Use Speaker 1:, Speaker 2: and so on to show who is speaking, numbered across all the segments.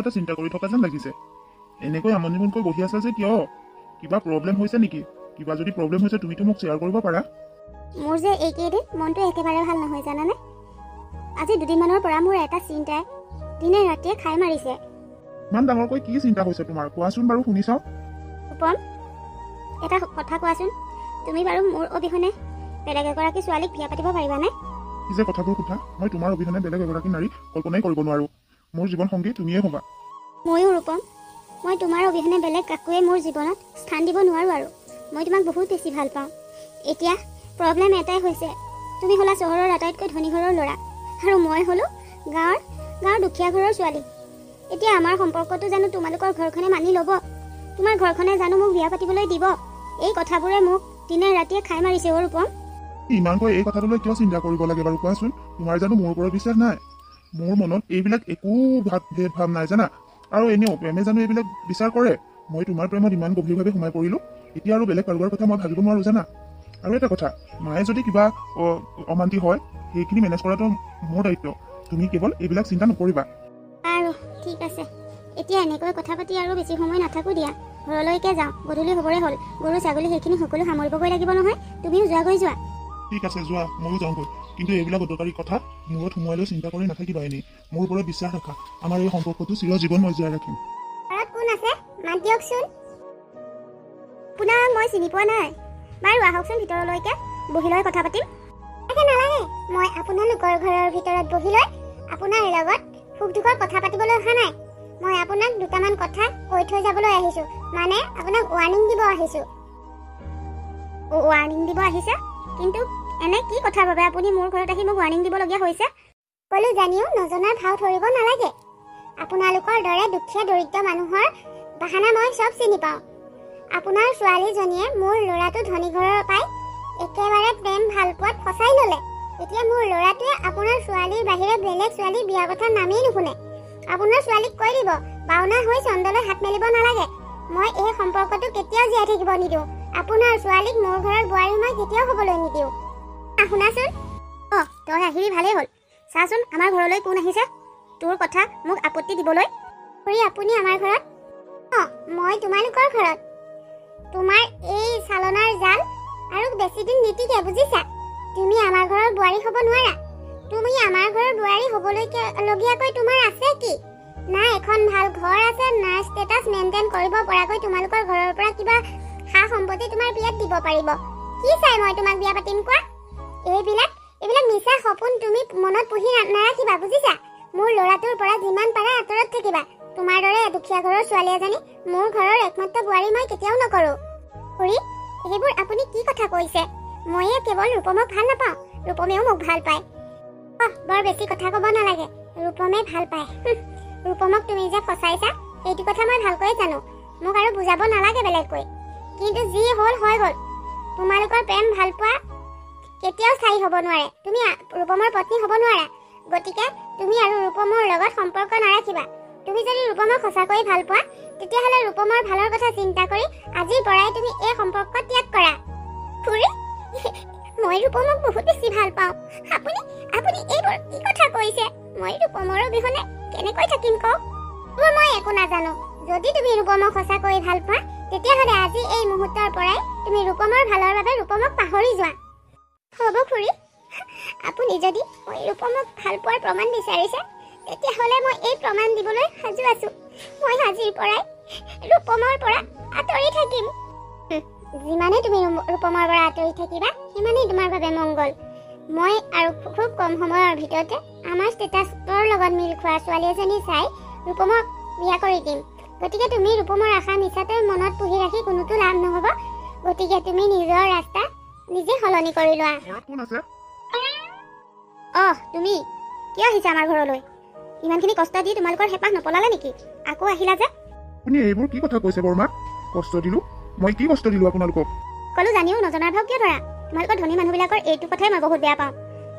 Speaker 1: এটা চিন্তা কৰি থকা যেন লাগিছে। এনেকৈ আমনিমনকৈ বহি আছা যে কিয়? কিবা প্ৰব্লেম হৈছে নেকি? কিবা যদি প্ৰব্লেম হৈছে তুমিতো মোক শ্বেয়াৰ কৰিব পাৰা।
Speaker 2: মোৰ যে এইকেইদিন মনটো একেবাৰে ভাল নহয় জানানে? আজি দুদিনমানৰ পৰা মোৰ এটা চিন্তাই দিনে ৰাতিয়ে খাই মাৰিছে।
Speaker 1: ইমান ডাঙৰকৈ কি চিন্তা হৈছে তোমাৰ? কোৱাচোন বাৰু শুনি চাওঁ।
Speaker 2: ৰূপম, এটা কথা কোৱাচোন, তুমি বাৰু মোৰ অবিহনে বেলেগ এগৰাকী ছোৱালীক বিয়া পাতিব পাৰিবানে?
Speaker 1: কি যে কথাবোৰ সোধা? মই তোমাৰ অবিহনে বেলেগ এগৰাকী নাৰী কল্পনাই কৰিব নোৱাৰো। মোৰ জীৱন সংগী তুমিয়ে হ'বা।
Speaker 2: ময়ো ৰূপম, মই তোমাৰ অবিহনে বেলেগ কাকোৱে মোৰ জীৱনত স্থান দিব নোৱাৰো আৰু মই তোমাক বহুত বেছি ভাল পাওঁ। এতিয়া প্ৰব্লেম এটাই হৈছে, তুমি হ'লা চহৰৰ আটাইতকৈ ধনী ঘৰৰ ল'ৰা আৰু মই হ'লো গাঁৱৰ দুখীয়া ঘৰৰ ছোৱালী। এতিয়া আমাৰ সম্পৰ্কটো জানো তোমালোকৰ ঘৰখনে মানি ল'ব? তোমাৰ ঘৰখনে জানো মোক বিয়া পাতিবলৈ দিব? এই কথাবোৰে মোক দিনে ৰাতিয়ে খাই মাৰিছে। ৰূপম,
Speaker 1: ইমানকৈ এই কথাটোলৈ কিয় চিন্তা কৰিব লাগে বাৰু কোৱাচোন? তোমাৰ জানো মোৰ ওপৰত বিশ্বাস নাই? মোৰ মনত এইবিলাক একো ভাৱ নাই জানা। আৰু এনেও প্ৰেমে জানো এইবিলাক বিচাৰ কৰে? মই তোমাৰ প্ৰেমত ইমান গভীৰভাৱে সোমাই পৰিলো, এতিয়া আৰু বেলেগ কাৰোবাৰ কথা মই ভাবিব নোৱাৰো জানা। আৰু এটা কথা, মায়ে যদি কিবা অমান্তি হয় সেইখিনি মেনেজ কৰাটো মোৰ দায়িত্ব। তুমি কেৱল এইবিলাক চিন্তা নকৰিবা।
Speaker 2: আৰু ঠিক আছে, এতিয়া এনেকৈ কথা পাতি আৰু বেছি সময় নাথাকো দিয়া, ঘৰলৈকে যাওঁ। গধূলি হ'বৰে হ'ল, গৰু ছাগলী সেইখিনি সকলো সামৰিবগৈ লাগিব নহয়। তুমিও যোৱাগৈ যোৱা।
Speaker 1: ঠিক আছে যোৱা, ময়ো যাওঁগৈ। কিন্তু এইবিলাক অদৰকাৰী কথা মূৰত সোমোৱাই লৈ চিন্তা কৰি নাথাকিবা। এনেই মোৰ ওপৰত বিশ্বাস ৰাখা। আমাৰ এই সম্পৰ্কটো চিৰজীৱন মই জীয়াই ৰাখিম।
Speaker 2: ঘৰত কোন আছে? মাত দিয়কচোন। আপোনাক মই চিনি পোৱা নাই। বাৰু আহকচোন ভিতৰলৈকে, বহি লৈ কথা পাতিম। নালাগে, মই আপোনালোকৰ ঘৰৰ ভিতৰত বহি লৈ আপোনাৰ লগত সুখ দুখৰ কথা পাতিবলৈ অহা নাই। মই আপোনাক দুটামান কথা কৈ থৈ যাবলৈ আহিছোঁ, মানে আপোনাক ৱাৰ্ণিং দিব আহিছোঁ। ৱাৰ্ণিং দিব আহিছে? কিন্তু এনে কি কথাৰ বাবে আপুনি মোৰ ঘৰত আহি মোক ৱাৰ্ণিং দিবলগীয়া হৈছে? সকলো জানিও নজনাৰ ভাও ধৰিব নালাগে। আপোনালোকৰ দৰে দুখীয়া দৰিদ্ৰ মানুহৰ বাহানা মই চব চিনি পাওঁ। আপোনাৰ ছোৱালীজনীয়ে মোৰ ল'ৰাটো ধনী ঘৰৰ পাই একেবাৰে প্ৰেম ভাল পোৱাত ফচাই ল'লে। এতিয়া মোৰ ল'ৰাটোৱে আপোনাৰ ছোৱালীৰ বাহিৰে বেলেগ ছোৱালীৰ বিয়া কথা নামেই নুশুনে। আপোনাৰ ছোৱালীক কৈ দিব, বাওনা হৈ চন্দলৈ হাত মেলিব নালাগে। মই এই সম্পৰ্কটো কেতিয়াও জীয়াই থাকিব নিদিওঁ। আপোনাৰ ছোৱালীক মোৰ ঘৰৰ বোৱাৰী মই কেতিয়াও হ'বলৈ নিদিওঁ। শুনাচোন। তই আহিবি ভালেই হ'ল। চাচোন আমাৰ ঘৰলৈ কোন আহিছে তোৰ কথা মোক আপত্তি দিবলৈ। আপুনি আমাৰ ঘৰত? মই তোমালোকৰ ঘৰত। তোমাৰ এই চালনাৰ জাল আৰু বেছি দিন নিটিকে, বুজিছা? তুমি আমাৰ ঘৰৰ বোৱাৰী হ'ব নোৱাৰা। তুমি আমাৰ ঘৰৰ বোৱাৰী হ'বলগীয়াকৈ তোমাৰ আছে কি? না এখন ভাল ঘৰ আছে, না ষ্টেটাছ মেইনটেইন কৰিব পৰাকৈ তোমালোকৰ ঘৰৰ পৰা কিবা সা সম্পত্তি তোমাৰ বিয়াত দিব পাৰিব। কি চাই মই তোমাক বিয়া পাতিম কোৱা? এইবিলাক মিছা সপোন তুমি মনত পুহি নাৰাখিবা, বুজিছা? মোৰ ল'ৰাটোৰ পৰা যিমান পাৰা আঁতৰত থাকিবা। তোমাৰ দৰে দুখীয়া ঘৰৰ ছোৱালী এজনী মোৰ ঘৰৰ একমাত্ৰ বোৱাৰী মই কেতিয়াও নকৰোঁ। খুৰী, এইবোৰ আপুনি কি কথা কৈছে? ময়ে কেৱল ৰূপমক ভাল নাপাওঁ, ৰূপমেও মোক ভাল পায়। বৰ বেছি কথা ক'ব নালাগে, ৰূপমে ভাল পায়। ৰূপমক তুমি যে ফচাইছা সেইটো কথা মই ভালকৈ জানো, মোক আৰু বুজাব নালাগে বেলেগকৈ। কিন্তু যি হ'ল হৈ গ'ল। তোমালোকৰ প্ৰেম ভাল পোৱা কেতিয়াও স্থায়ী হ'ব নোৱাৰে। তুমি ৰূপমৰ পত্নী হ'ব নোৱাৰা। গতিকে তুমি আৰু ৰূপমৰ লগত সম্পৰ্ক নাৰাখিবা। তুমি যদি ৰূপমক সঁচাকৈয়ে ভাল পোৱা তেতিয়াহ'লে ৰূপমৰ ভালৰ কথা চিন্তা কৰি আজিৰ পৰাই তুমি এই সম্পৰ্ক ত্যাগ কৰা। খুৰী, মই ৰূপমক বহুত বেছি ভাল পাওঁ। আপুনি এইবোৰ কি কথা কৈছে? মই ৰূপমৰ অবিহনে কেনেকৈ থাকিম কওক? মই একো নাজানো। যদি তুমি ৰূপমক সঁচাকৈ ভাল পোৱা তেতিয়াহ'লে আজি এই মুহূৰ্তৰ পৰাই তুমি ৰূপমৰ ভালৰ বাবে ৰূপমক পাহৰি যোৱা। হ'ব খুৰী, আপুনি যদি মই ৰূপমক ভাল পোৱাৰ প্ৰমাণ বিচাৰিছে তেতিয়াহ'লে মই এই প্ৰমাণ দিবলৈ সাজু আছোঁ। মই আজিৰ পৰাই ৰূপমৰ পৰা আঁতৰি থাকিম। যিমানে তুমি ৰূপমৰ পৰা আঁতৰি থাকিবা সিমানেই তোমাৰ বাবে মংগল। মই আৰু খুব কম সময়ৰ ভিতৰতে আমাৰ ষ্টেটাছৰ লগত মিল খোৱা ছোৱালী এজনী চাই ৰূপমক বিয়া কৰি দিম। গতিকে তুমি ৰূপমৰ আশা মিছাতে মনত পুহি ৰাখি কোনোতো লাভ নহ'ব। গতিকে তুমি নিজৰ ৰাস্তা নিজে সলনি কৰি লোৱা।
Speaker 1: কোন আছে?
Speaker 2: তুমি কিয় আহিছা আমাৰ ঘৰলৈ? ইমানখিনি কষ্ট দি তোমালোকৰ হেঁপাহ নপলালে নেকি? আকৌ আহিলা যে?
Speaker 1: আপুনি এইবোৰ কি কথা কৈছে বৰমা? কষ্ট দিলো? মই কি কষ্ট দিলো আপোনালোকক?
Speaker 2: সকলো জানিও নজনাৰ ভাৱ কিয় ধৰা? তোমালোকৰ ধনী মানুহবিলাকৰ এইটো কথাই মই বহুত বেয়া পাওঁ।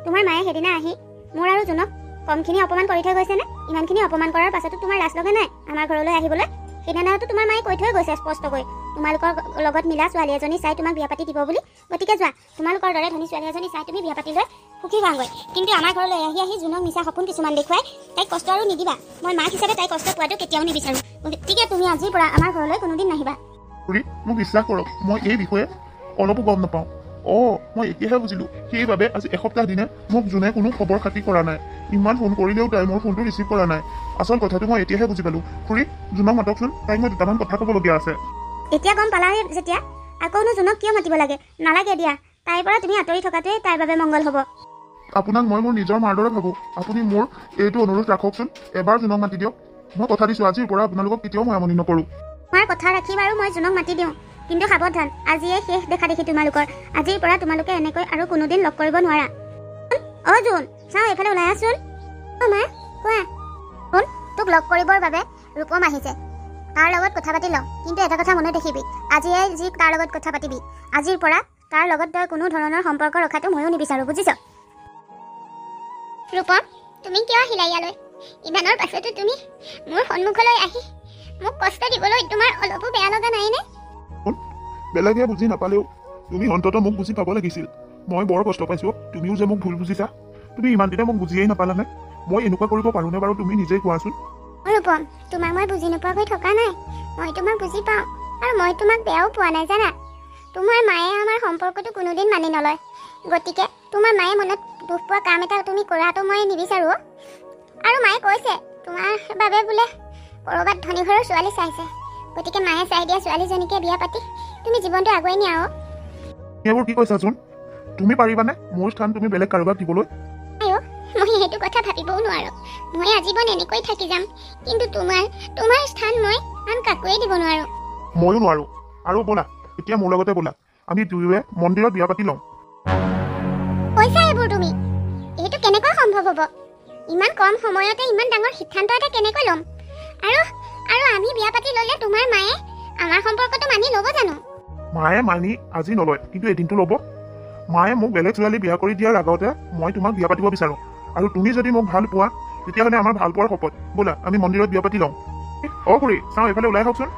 Speaker 2: তোমাৰ মায়ে সেইদিনা আহি মোৰ আৰু জোনক কমখিনি অপমান কৰি থৈ গৈছেনে? ইমানখিনি অপমান কৰাৰ পাছতো তোমাৰ লাজ লগা নাই আমাৰ ঘৰলৈ আহিবলৈ? সেইদিনাতো তোমাৰ মায়ে কৈ থৈ গৈছে স্পষ্টকৈ তোমালোকৰ লগত মিলা ছোৱালী এজনী চাই তোমাক বিয়া পাতি দিব বুলি। গতিকে যোৱা, তোমালোকৰ দৰে ধনী ছোৱালী এজনী চাই তুমি বিয়া পাতি লৈ সুখী হোৱাগৈ। কিন্তু আমাৰ ঘৰলৈ আহি জোনক মিছা সপোন কিছুমান দেখুৱাই তাইক কষ্ট আৰু নিদিবা। মই মাক হিচাপে তাইক কষ্ট পোৱাটো কেতিয়াও নিবিচাৰোঁ। গতিকে তুমি আজিৰ পৰা আমাৰ ঘৰলৈ কোনোদিন নাহিবা।
Speaker 1: খুৰী, মোক বিশ্বাস কৰক, মই এই বিষয়ে অলপো গম নাপাওঁ। মই এতিয়াহে বুজিলোঁ। সেইবাবে আজি এসপ্তাহ দিনে মোক যোনে কোনো খবৰ খাতি কৰা নাই। ইমান ফোন কৰিলেও তাই মোৰ ফোনটো ৰিচিভ কৰা নাই। আচল কথাটো মই এতিয়াহে বুজি পালোঁ। খুৰী, জোনক মাতকচোন, তাইক মই দুটামান কথা ক'বলগীয়া আছে।
Speaker 2: এতিয়া গম পালাহে যেতিয়া আকৌনো জোনক কিয় মাতিব লাগে? নালাগে দিয়া, তাইৰ পৰা তুমি আঁতৰি থকাটোৱে তাইৰ বাবে মংগল হ'ব।
Speaker 1: আপোনাক মই মোৰ নিজৰ মাৰ দৰে ভাবোঁ। আপুনি মোৰ এইটো অনুৰোধ ৰাখকচোন, এবাৰ জোনক মাতি দিয়ক। মই কথা দিছোঁ, আজিৰ পৰা আপোনালোকক কেতিয়াও মই আমনি নকৰোঁ।
Speaker 2: তোমাৰ কথা ৰাখি বাৰু মই জোনক মাতি দিওঁ, কিন্তু সাৱধান, আজিয়ে শেষ দেখা দেখি তোমালোকৰ। আজিৰ পৰা তোমালোকে এনেকৈ আৰু কোনোদিন লগ কৰিব নোৱাৰা। জোন, চাওঁ এইফালে ওলাই আছোন। মা, কোৱা। শুন, তোক লগ কৰিবৰ বাবে ৰূপম আহিছে। তাৰ লগত কথা পাতি লওঁ, কিন্তু এটা কথা মনত ৰাখিবি, আজিয়ে যি তাৰ লগত কথা পাতিবি, আজিৰ পৰা তাৰ লগত তই কোনো ধৰণৰ সম্পৰ্ক ৰখাটো ময়ো নিবিচাৰোঁ, বুজিছ? ৰূপম, তুমি কিয় আহিলা ইয়ালৈ? ইমানৰ পাছতো তুমি মোৰ সন্মুখলৈ আহি মোক কষ্ট দিবলৈ তোমাৰ অলপো বেয়া লগা নাইনে?
Speaker 1: বেলেগে বুজি নাপালেও তুমি অন্ততঃ মোক বুজি পাব লাগিছিল। মই বৰ কষ্ট পাইছোঁ। তুমিও যে মোক ভুল বুজিছা। তুমি ইমান দিনে মোক বুজিয়েই নাপালানে? মই এনেকুৱা কৰিব পাৰোঁনে বাৰু, তুমি নিজেই কোৱাচোন।
Speaker 2: ৰূপম, তোমাক মই বুজি নোপোৱাকৈ থকা নাই। মই তোমাক বুজি পাওঁ, আৰু মই তোমাক বেয়াও পোৱা নাই জানা। তোমাৰ মায়ে আমাৰ সম্পৰ্কটো কোনোদিন মানি নলয়। গতিকে তোমাৰ মায়ে মনত দুখ পোৱা কাম এটা তুমি কৰাটো মই নিবিচাৰোঁ। আৰু মায়ে কৈছে তোমাৰ বাবে বোলে ক'ৰবাত ধনী ঘৰৰ ছোৱালী চাইছে। গতিকে মায়ে চাই দিয়া ছোৱালীজনীকে বিয়া পাতি তুমি জীৱনটো আগুৱাই নিয়া।
Speaker 1: এইবোৰ কি কৈছাচোন? তুমি পাৰিবানে মোৰ স্থান তুমি বেলেগ কাৰোবাক দিবলৈ?
Speaker 2: মই সেইটো কথা ভাবিবও নোৱাৰোঁ। মই আজীৱন এনেকৈ থাকি যাম, কিন্তু তোমাৰ স্থান মই আন কাকোৱে দিব নোৱাৰোঁ।
Speaker 1: ময়ো নোৱাৰোঁ। আৰু ব'লা, এতিয়া মোৰ লগতে ব'লা, আমি দুয়োৱে মন্দিৰত বিয়া পাতি লওঁ।
Speaker 2: কৈছা এইবোৰ তুমি? এইটো কেনেকৈ সম্ভৱ হ'ব? ইমান কম সময়তে ইমান ডাঙৰ সিদ্ধান্ত এটা কেনেকৈ ল'ম? আৰু আমি বিয়া পাতি ল'লে তোমাৰ মায়ে আমাৰ সম্পৰ্কটো মানি ল'ব জানো?
Speaker 1: মায়ে মানি আজি নলয়, কিন্তু এদিনটো ল'ব। মায়ে মোক বেলেগ ছোৱালী বিয়া কৰি দিয়াৰ আগতে মই তোমাক বিয়া পাতিব বিচাৰোঁ। আৰু তুমি যদি মোক ভাল পোৱা, তেতিয়াহ'লে আমাৰ ভাল পোৱাৰ শপত। ব'লা, আমি মন্দিৰত বিয়া পাতি লওঁ। খুৰী, চাওঁ এইফালে ওলাই আহকচোন।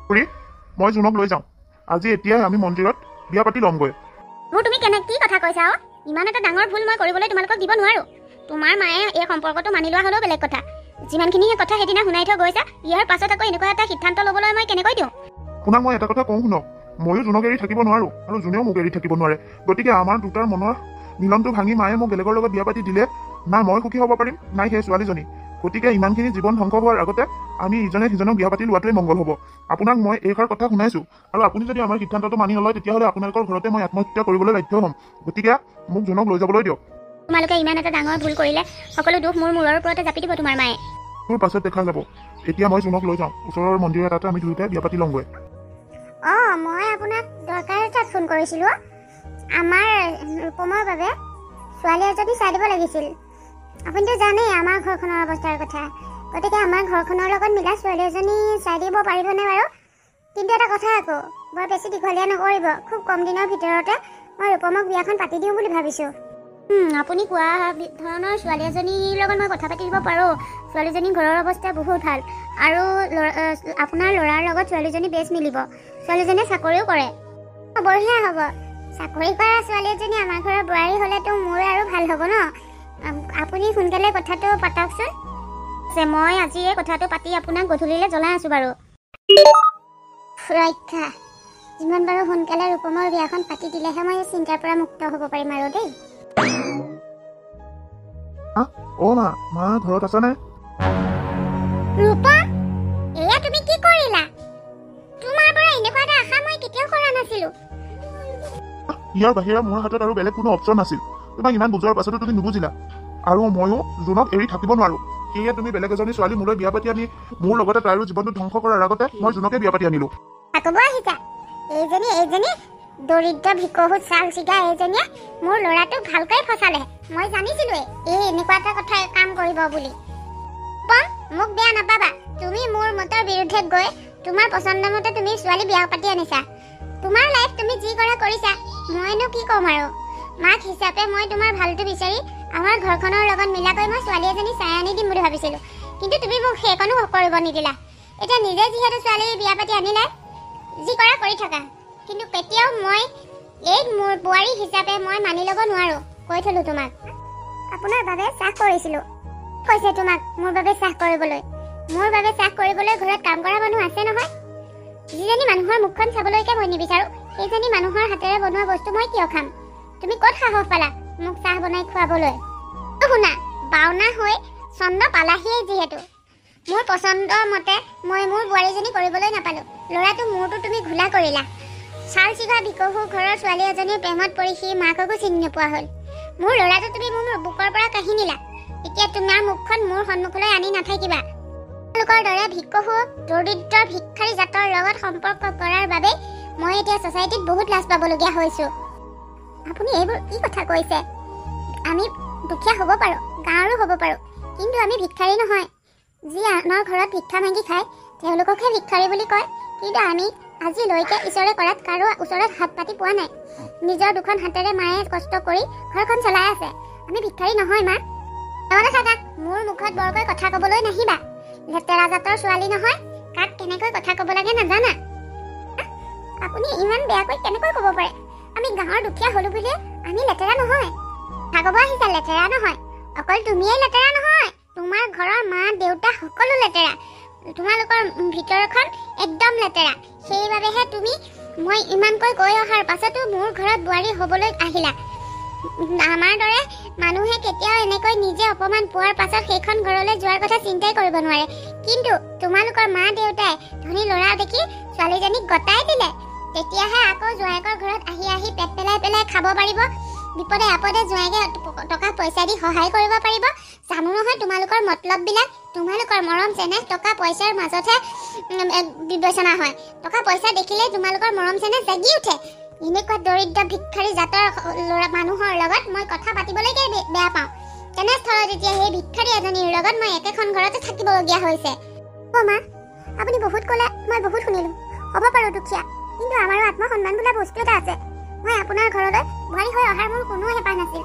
Speaker 1: খুৰী, মই জোনক লৈ যাওঁ। আজি এতিয়াই আমি মন্দিৰত বিয়া পাতি ল'মগৈ।
Speaker 2: মোৰ তুমি কি কথা কৈছা? ইমান এটা ডাঙৰ ভুল মই কৰিবলৈ তোমালোকক দিব নোৱাৰোঁ। তোমাৰ মায়ে এই সম্পৰ্কটো মানি লোৱা হ'লেও বেলেগ কথা। যিমানখিনি কথা সেইদিনা শুনাই থৈ গৈছা, ইয়াৰ পাছত আকৌ এনেকুৱা এটা সিদ্ধান্ত ল'বলৈ মই কেনেকৈ দিওঁ?
Speaker 1: আপোনাক মই এটা কথা কওঁ শুনক, ময়ো জোনক এৰি থাকিব নোৱাৰোঁ, আৰু জোনেও মোক এৰি থাকিব নোৱাৰে। গতিকে আমাৰ দুটাৰ মনৰ মিলনটো ভাঙি মায়ে মোক বেলেগৰ লগত বিয়া পাতি দিলে না মই সুখী হ'ব পাৰিম, নাই সেই ছোৱালীজনী। গতিকে ইমানখিনি জীৱন ধ্বংস হোৱাৰ আগতে আমি ইজনে সিজনক বিয়া পাতি লোৱাটোৱে মংগল হ'ব। আপোনাক মই এইষাৰ কথা শুনাইছোঁ, আৰু আপুনি যদি আমাৰ সিদ্ধান্তটো মানি নলয়, তেতিয়াহ'লে আপোনালোকৰ ঘৰতে মই আত্মহত্যা কৰিবলৈ বাধ্য হ'ম। গতিকে মোক জোনক লৈ যাবলৈ দিয়ক।
Speaker 2: তোমালোকে ইমান এটা ডাঙৰ ভুল কৰিলে সকলো দুখ মোৰ মূৰৰ ওপৰতে জাপি দিব তোমাৰ মায়ে।
Speaker 1: তোৰ পাছত দেখা যাব। এতিয়া মই জোনক লৈ যাওঁ, ওচৰৰ মন্দিৰ এটাতে আমি দুয়োটাই বিয়া পাতি লওঁগৈ।
Speaker 2: মই আপোনাক দৰকাৰ এটাত ফোন কৰিছিলোঁ। আমাৰ ৰূপমৰ বাবে ছোৱালী এজনী চাই দিব লাগিছিল। আপুনিতো জানেই আমাৰ ঘৰখনৰ অৱস্থাৰ কথা। গতিকে আমাৰ ঘৰখনৰ লগত মিলা ছোৱালী এজনী চাই দিব পাৰিবনে বাৰু? কিন্তু এটা কথা আকৌ, বৰ বেছি দীঘলীয়া নকৰিব। খুব কম দিনৰ ভিতৰতে মই ৰূপমক বিয়াখন পাতি দিওঁ বুলি ভাবিছোঁ। আপুনি কোৱা ধৰণৰ ছোৱালী এজনীৰ লগত মই কথা পাতি দিব পাৰোঁ। ছোৱালীজনীৰ ঘৰৰ অৱস্থা বহুত ভাল, আৰু আপোনাৰ ল'ৰাৰ লগত ছোৱালীজনী বেছ মিলিব। ছোৱালীজনীয়ে চাকৰিও কৰে। বঢ়িয়া হ'ব। চাকৰি কৰা ছোৱালী এজনী আমাৰ ঘৰৰ বোৱাৰী হ'লেতো মোৰ আৰু ভাল হ'ব ন? আপুনি সোনকালে কথাটো পাতকচোন। মই আজি এই কথাটো পাতি আপোনাক গধূলিলৈ জনাই আছোঁ বাৰু। ৰক্ষা, যিমান বাৰু সোনকালে ৰূপমৰ বিয়াখন পাতি দিলেহে মই এই চিন্তাৰ পৰা মুক্ত হ'ব পাৰিম আৰু দেই।
Speaker 1: মা ঘৰত আছানে?
Speaker 2: ৰূপম, এয়া তুমি কি কৰিলা? তোমাৰ পৰা এনেকুৱা এটা আশা মই কেতিয়াও কৰা নাছিলোঁ।
Speaker 1: ইয়াৰ বাহিৰে মোৰ হাতত আৰু বেলেগ কোনো অপশ্যন নাছিল। তোমাক ইমান বুজোৱাৰ পাছতো তুমি নুবুজিলা। আৰু ময়ো জোনক এৰি থাকিব নোৱাৰোঁ। সেয়ে তুমি বেলেগ এজনী ছোৱালী মোলৈ বিয়া পাতি আনি মোৰ লগতে তাইৰো জীৱনটো ধ্বংস কৰাৰ আগতে মই জোনকে বিয়া পাতি আনিলোঁ।
Speaker 2: ক'ব আহিছা, এইজনী দৰিদ্ৰ ভিকহুত চাল চিগা এইজনীয়ে মোৰ ল'ৰাটোক ভালকৈ ফচালে। মই জানিছিলোঁৱেই এই এনেকুৱা এটা কথা কাম কৰিব বুলি। মোক বেয়া নাপাবা, তুমি মোৰ মতৰ বিৰুদ্ধে গৈ তোমাৰ পচন্দ মতে তুমি ছোৱালী বিয়া পাতি আনিছা। তোমাৰ লাইফ তুমি যি কৰা কৰিছা, মইনো কি ক'ম আৰু। মাক হিচাপে মই তোমাৰ ভালটো বিচাৰি আমাৰ ঘৰখনৰ লগত মিলাকৈ মই ছোৱালী এজনী চাই আনি দিম বুলি ভাবিছিলোঁ, কিন্তু তুমি মোক সেইকণো কৰিব নিদিলা। এতিয়া নিজে যিহেতু ছোৱালী বিয়া পাতি আনিলে, যি কৰা কৰি থাকা, কিন্তু কেতিয়াও মই এই মোৰ বোৱাৰী হিচাপে মই মানি ল'ব নোৱাৰো। কৈ থলো তোমাক, আপোনাৰ বাবে চাহ কৰিছিলোঁ। কৈছে তোমাক মোৰ বাবে চাহ কৰিবলৈ। মোৰ বাবে চাহ কৰিবলৈ ঘৰত কাম কৰা মানুহ আছে নহয়। যিজনী মানুহৰ মুখখন চাবলৈকে মই নিবিচাৰো, সেইজনী মানুহৰ হাতেৰে বনোৱা বস্তু মই কিয় খাম? তুমি ক'ত সাহস পালা মোক চাহ বনাই খুৱাবলৈ? শুনা, বাওনা হৈ চন্দ্ৰ পালাহিয়ে যিহেতু মোৰ পচন্দৰ মতে মই মোৰ বোৱাৰীজনী কৰিবলৈ নাপালো। ল'ৰাটো মোৰটো তুমি ঘোলা কৰিলা। ছাল চিঘা বিকহু ঘৰৰ ছোৱালী এজনীৰ প্ৰেমত পৰি সি মাককো চিনি নোপোৱা হ'ল। মোৰ ল'ৰাটো তুমি মোৰ বুকৰ পৰা কাঢ়ি নিলা। এতিয়া তোমাৰ মুখখন মোৰ সন্মুখলৈ আনি নাথাকিবা। তেওঁলোকৰ দৰে ভিকহু দৰিদ্ৰ ভিক্ষাৰী জাতৰ লগত সম্পৰ্ক কৰাৰ বাবে মই এতিয়া ছ'চাইটিত বহুত লাজ পাবলগীয়া হৈছো। আপুনি এইবোৰ কি কথা কৈছে? আমি দুখীয়া হ'ব পাৰোঁ, গাঁৱৰো হ'ব পাৰোঁ, কিন্তু আমি ভিক্ষাৰী নহয়। যি আনৰ ঘৰত ভিক্ষা মাগি খায় তেওঁলোককহে ভিক্ষাৰী বুলি কয়। কিন্তু আমি আজিলৈকে ঈশ্বৰে কৰাত কাৰো ওচৰত হাত পাতি পোৱা নাই। নিজৰ দুখন হাতেৰে মায়ে কষ্ট কৰি ঘৰখন চলাই আছে। আমি ভিক্ষাৰী নহয় মা। নহ'লে থাকা, মোৰ মুখত বৰকৈ কথা ক'বলৈ নাহিবা। লেতেৰা জাতৰ ছোৱালী নহয়, কাক কেনেকৈ কথা ক'ব লাগে নাজানা। আপুনি ইমান বেয়াকৈ কেনেকৈ ক'ব পাৰে? আমি গাঁৱৰ দুখীয়া হ'লো বুলিয়ে আমি লেতেৰা নহয়। কথা ক'ব আহিছা, লেতেৰা নহয়। অকল তুমিয়েই লেতেৰা নহয়, তোমাৰ ঘৰৰ মা দেউতা সকলো লেতেৰা। তোমালোকৰ ভিতৰখন একদম লেতেৰা। সেইবাবেহে তুমি মই ইমানকৈ কৈ অহাৰ পাছতো মোৰ ঘৰত বোৱাৰী হ'বলৈ আহিলা। আমাৰ দৰে মানুহে কেতিয়াও এনেকৈ নিজে অপমান পোৱাৰ পাছত সেইখন ঘৰলৈ যোৱাৰ কথা চিন্তাই কৰিব নোৱাৰে। কিন্তু তোমালোকৰ মা দেউতাই ধনী ল'ৰা দেখি ছোৱালীজনীক গতাই দিলে। তেতিয়াহে আকৌ জোঁৱায়েকৰ ঘৰত আহি আহি পেট পেলাই পেলাই খাব পাৰিব। বিপদে আপদে জোঁৱায়েকে টকা পইচা দি সহায় কৰিব পাৰিব। জানো নহয় তোমালোকৰ মতলববিলাক। তোমালোকৰ মৰম চেনেহ টকা পইচাৰ মাজতহে বিবেচনা হয়। টকা পইচা দেখিলে তোমালোকৰ মৰম চেনেহ জাগি উঠে। এনেকুৱা দৰিদ্ৰ ভিক্ষাৰী জাতৰ ল'ৰা মানুহৰ লগত মই কথা পাতিবলৈকে বেয়া পাওঁ। তেনেস্থলত এতিয়া সেই ভিক্ষাৰী এজনীৰ লগত মই একেখন ঘৰতে থাকিবলগীয়া হৈছে। অ' মা, আপুনি বহুত ক'লে, মই বহুত শুনিলোঁ। হ'ব পাৰোঁ দুখীয়া, কিন্তু আমাৰো আত্মসন্মান বোলা বস্তু এটা আছে। মই আপোনাৰ ঘৰলৈ বোৱাৰী হৈ অহাৰ মোৰ কোনো হেঁপাহ নাছিল।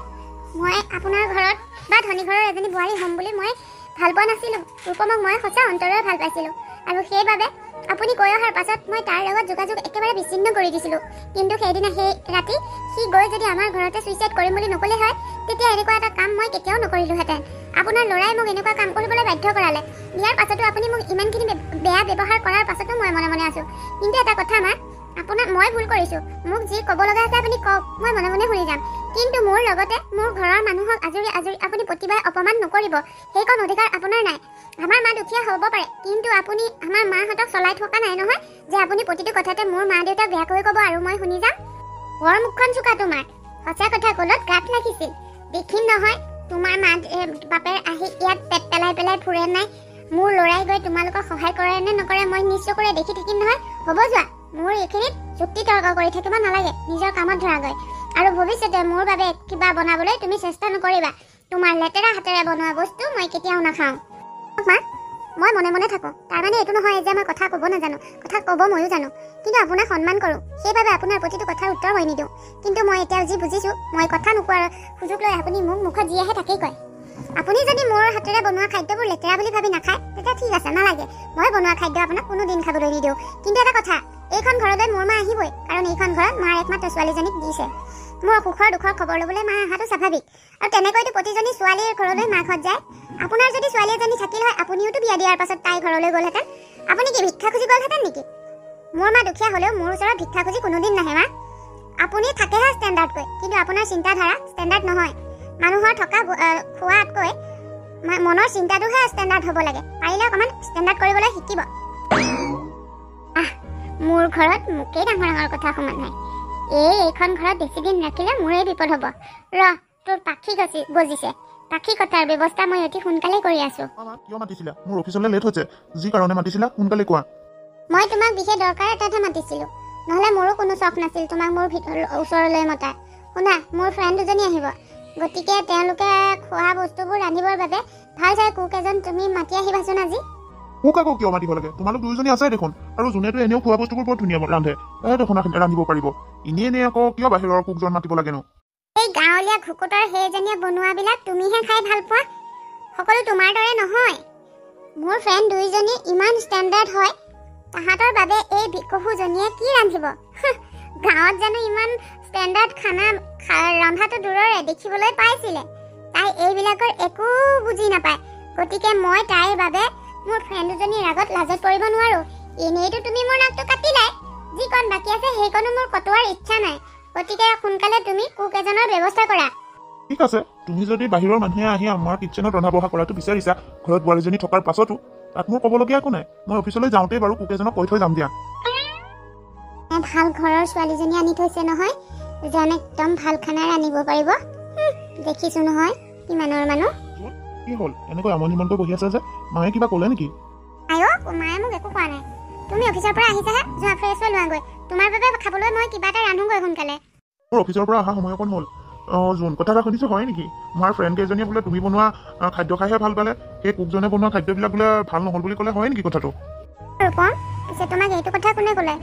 Speaker 2: মই আপোনাৰ ঘৰত বা ধনী ঘৰৰ এজনী বোৱাৰী হ'ম বুলি মই ভাল পোৱা নাছিলোঁ। ৰূপমক মই সঁচা অন্তৰেৰে ভাল পাইছিলোঁ, আৰু সেইবাবে আপুনি কৈ অহাৰ পাছত মই তাৰ লগত যোগাযোগ একেবাৰে বিচ্ছিন্ন কৰি দিছিলোঁ। কিন্তু সেইদিনা সেই ৰাতি সি গৈ যদি আমাৰ ঘৰতে ছুইচাইড কৰিম বুলি নক'লে হয়, তেতিয়া এনেকুৱা এটা কাম মই কেতিয়াও নকৰিলোহেঁতেন। আপোনাৰ ল'ৰাই মোক এনেকুৱা কাম কৰিবলৈ বাধ্য কৰালে। ইয়াৰ পাছতো আপুনি মোক ইমানখিনি বেয়া ব্যৱহাৰ কৰাৰ পাছতো মই মনে মনে আছোঁ। কিন্তু এটা কথা মা, আপোনাক মই ভুল কৰিছোঁ। মোক যি ক'ব লগা আছে আপুনি কওক, মই মনে মনে শুনি যাম। কিন্তু মোৰ লগতে মোৰ ঘৰৰ মানুহক আজৰি আজৰি আপুনি প্ৰতিবাৰে অপমান নকৰিব। সেইকণ অধিকাৰ আপোনাৰ নাই। আমাৰ মা দুখীয়া হ'ব পাৰে, কিন্তু আপুনি আমাৰ মাহঁতক চলাই থকা নাই নহয় যে আপুনি প্ৰতিটো কথাতে মোৰ মা দেউতাক বেয়াকৈ ক'ব আৰু মই শুনি যাম। বৰ মুখখন চোকা তোমাৰ। সঁচা কথা ক'লত গাত লাগিছিল। দেখিম নহয় তোমাৰ মা বাপেৰ আহি ইয়াত পেট পেলাই পেলাই ফুৰে নাই। মোৰ ল'ৰাই গৈ তোমালোকক সহায় কৰে নে নকৰে মই নিজ চকুৰে দেখি থাকিম নহয়। হ'ব যোৱা, মোৰ এইখিনিত যুক্তি তৰ্ক কৰি থাকিব নালাগে। নিজৰ কামত ধৰাগৈ। আৰু ভৱিষ্যতে মোৰ বাবে কিবা বনাবলৈ তুমি চেষ্টা নকৰিবা। তোমাৰ লেতেৰা হাতেৰে বনোৱা বস্তু মই কেতিয়াও নাখাওঁ। মা, মই মনে মনে থাকোঁ। তাৰমানে এইটো নহয় যে মই কথা ক'ব নাজানো। কথা ক'ব ময়ো জানো, কিন্তু আপোনাক সন্মান কৰোঁ। সেইবাবে আপোনাৰ প্ৰতিটো কথাৰ উত্তৰ মই নিদিওঁ। কিন্তু মই এতিয়া যি বুজিছোঁ, মই কথা নোকোৱাৰ সুযোগ লৈ আপুনি মোক মুখত যি আহে তাকেই কয়। আপুনি যদি মোৰ হাতেৰে বনোৱা খাদ্যবোৰ লেতেৰা বুলি ভাবি নাখায়, তেতিয়া ঠিক আছে, নালাগে। মই বনোৱা খাদ্য আপোনাক কোনো দিন খাবলৈ নিদিওঁ। কিন্তু এটা কথা, এইখন ঘৰলৈ মোৰ মা আহিবই, কাৰণ এইখন ঘৰত মাৰ একমাত্ৰ ছোৱালীজনীক দিছে। মোৰ সুখৰ দুখৰ খবৰ ল'বলৈ মা অহাটো স্বাভাৱিক। আৰু তেনেকৈতো প্ৰতিজনী ছোৱালীৰ ঘৰলৈ মাকহঁত যায়। আপোনাৰ যদি ছোৱালী এজনী থাকিল হয়, আপুনিওতো বিয়া দিয়াৰ পাছত তাইৰ ঘৰলৈ গ'লহেঁতেন। আপুনি কি ভিক্ষা খুজি গ'লহেঁতেন নেকি? মোৰ মা দুখীয়া হ'লেও মোৰ ওচৰত ভিক্ষা খুজি কোনোদিন নাহে মা। আপুনি থাকেহে ষ্টেণ্ডাৰ্ডকৈ, কিন্তু আপোনাৰ চিন্তাধাৰা ষ্টেণ্ডাৰ্ড নহয়। মানুহৰ থকা খোৱাতকৈ মনৰ চিন্তাটোহে ষ্টেণ্ডাৰ্ড হ'ব লাগে। পাৰিলে অকণমান ষ্টেণ্ডাৰ্ড কৰিবলৈ শিকিব। মোৰ ঘৰত মোকেই ডাঙৰ ডাঙৰ কথা সমান নাই। এইখন ঘৰত বেছি দিন ৰাখিলে মোৰেই বিপদ হ'ব। তোৰ পাখি গজিছে। পাখি কটাৰ ব্যৱস্থা মই অতি সোনকালে কৰি আছোঁ।
Speaker 1: কিয় মাতিছিলা? মোৰ অফিচলৈ লেট হৈছে। যি কাৰণে মাতিছিলা সোনকালে কোৱা।
Speaker 2: মই তোমাক বিশেষ দৰকাৰ এটাতহে মাতিছিলোঁ। নহ'লে মোৰো কোনো চখ নাছিল তোমাক মোৰ ওচৰলৈ মতা। শুনা, মোৰ ফ্ৰেণ্ড দুজনী আহিব। গতিকে তেওঁলোকে খোৱা বস্তুবোৰ ৰান্ধিবৰ বাবে ভাল চাই কুক এজন তুমি মাতি আহিবাচোন আজি।
Speaker 1: মোক আকৌ কিয় মাতিব লাগে? তোমালোক দুয়োজনী আছে দেখোন। আৰু যোনেতো এনেও খোৱা বস্তুবোৰ বৰ ধুনীয়া ৰান্ধে, দেখোন ৰান্ধিব পাৰিব। এনেই আকৌ কিয় বাহিৰৰ কুকজন মাতিব লাগেনো?
Speaker 2: এই গাঁৱলীয়া ঘুকুতৰ সেইজনীয়ে বনোৱাবিলাক তুমিহে খাই ভাল পোৱা। সকলো তোমাৰ দৰে নহয়। মোৰ ফ্ৰেণ্ড দুইজনী ইমান ষ্টেণ্ডাৰ্ড হয়, তাহাঁতৰ বাবে এই ভিকহুজনীয়ে কি ৰান্ধিব গাঁৱত জানো ইমান ষ্টেণ্ডাৰ্ড খানা ৰন্ধাটো দূৰৰে দেখিবলৈ পাইছিলে তাই এইবিলাকৰ একো বুজি নাপায় গতিকে মই তাইৰ বাবে মোৰ ফ্ৰেণ্ড দুজনীৰ আগত লাজত পৰিব নোৱাৰো এনেইতো তুমি মোৰ নাকটো কাটিলাই যিকণ বাকী আছে সেইকণো মোৰ কটোৱাৰ ইচ্ছা নাই গতিকে সোনকালে তুমি কুক এজনৰ ব্যৱস্থা কৰা
Speaker 1: ঠিক আছে তুমি যদি বাহিৰৰ মানুহে আহি আমাৰ কিটচেনত ৰন্ধা বঢ়া কৰাটো বিচাৰিছা ঘৰত বোৱাৰীজনী থকাৰ পাছতো তাত মোৰ ক'বলগীয়া একো নাই মই অফিচলৈ যাওঁতেই বাৰু কুক এজনক কৈ থৈ যাম দিয়া
Speaker 2: ভাল ঘৰৰ ছোৱালীজনী আনি থৈছে নহয় যেন একদম ভাল খানা ৰান্ধিব পাৰিব দেখিছো নহয় কিমানৰ মানুহ
Speaker 1: কি হ'ল এনেকৈ আমনিমনকৈ বহি আছে যে মায়ে কিবা ক'লে নেকি
Speaker 2: আয়ো মায়ে মোক একো কোৱা নাই তুমি অফিচৰ পৰা আহিছাহে যোৱা ফ্ৰেছ হৈ লোৱাগৈ তোমাৰ বাবে খাবলৈ মই কিবা এটা ৰান্ধোগৈ সোনকালে
Speaker 1: মোৰ অফিচৰ পৰা অহা সময় অকণ হ'ল যোন কথা এটা শুনিছোঁ হয় নেকি আমাৰ ফ্ৰেণ্ড কেইজনীয়ে বোলে তুমি বনোৱা খাদ্য খাইহে ভাল পালে সেই কুকজনে বনোৱা খাদ্যবিলাক বোলে ভাল নহ'ল বুলি ক'লে হয় নেকি কথাটো
Speaker 2: ৰূপম পিছে তোমাক এইটো কথা কোনে ক'লে